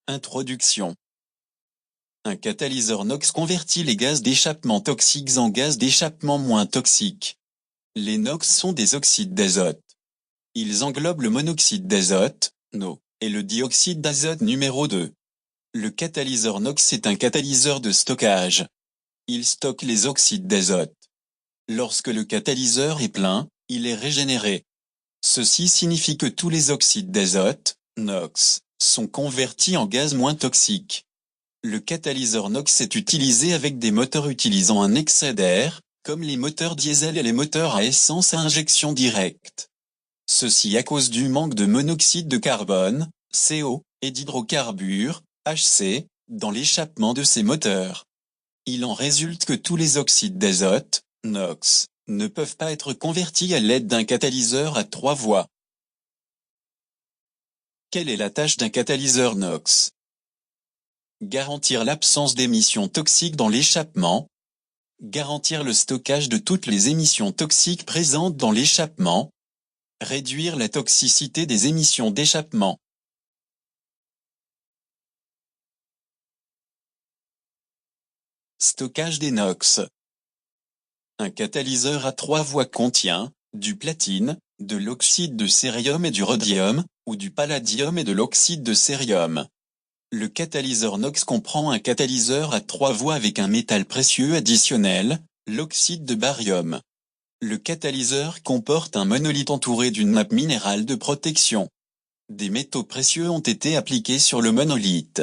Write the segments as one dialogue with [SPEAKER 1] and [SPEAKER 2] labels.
[SPEAKER 1] Introduction. Un catalyseur NOx convertit les gaz d'échappement toxiques en gaz d'échappement moins toxiques. Les NOx sont des oxydes d'azote. Ils englobent le monoxyde d'azote, NO, et le dioxyde d'azote numéro 2. Le catalyseur NOx est un catalyseur de stockage. Il stocke les oxydes d'azote. Lorsque le catalyseur est plein, il est régénéré. Ceci signifie que tous les oxydes d'azote, NOx, sont convertis en gaz moins toxiques. Le catalyseur NOx est utilisé avec des moteurs utilisant un excès d'air, comme les moteurs diesel et les moteurs à essence à injection directe. Ceci à cause du manque de monoxyde de carbone, CO, et d'hydrocarbures, HC, dans l'échappement de ces moteurs. Il en résulte que tous les oxydes d'azote, NOx, ne peuvent pas être convertis à l'aide d'un catalyseur à 3 voies. Quelle est la tâche d'un catalyseur NOx? Garantir l'absence d'émissions toxiques dans l'échappement. Garantir le stockage de toutes les émissions toxiques présentes dans l'échappement. Réduire la toxicité des émissions d'échappement. Stockage des NOx. Un catalyseur à 3 voies contient du platine, de l'oxyde de cérium et du rhodium, ou du palladium et de l'oxyde de cérium. Le catalyseur NOx comprend un catalyseur à 3 voies avec un métal précieux additionnel, l'oxyde de barium. Le catalyseur comporte un monolithe entouré d'une nappe minérale de protection. Des métaux précieux ont été appliqués sur le monolithe.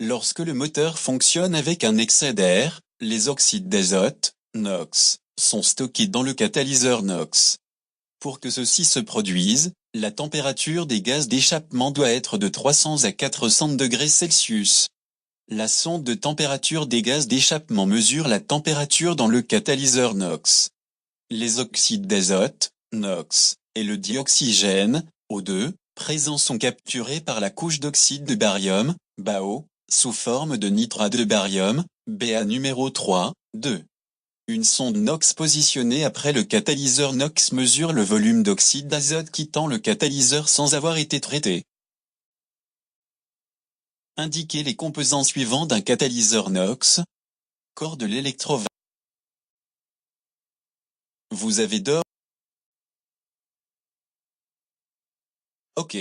[SPEAKER 1] Lorsque le moteur fonctionne avec un excès d'air, les oxydes d'azote, NOx, sont stockés dans le catalyseur NOx. Pour que ceci se produise, la température des gaz d'échappement doit être de 300 à 400 degrés Celsius. La sonde de température des gaz d'échappement mesure la température dans le catalyseur NOx. Les oxydes d'azote, NOx, et le dioxygène, O2, présents sont capturés par la couche d'oxyde de barium, BaO, sous forme de nitrate de barium, Ba numéro 3, 2. Une sonde NOx positionnée après le catalyseur NOx mesure le volume d'oxyde d'azote quittant le catalyseur sans avoir été traité. Indiquez les composants suivants d'un catalyseur NOx. Corps de l'électrova. Vous avez d'or. OK.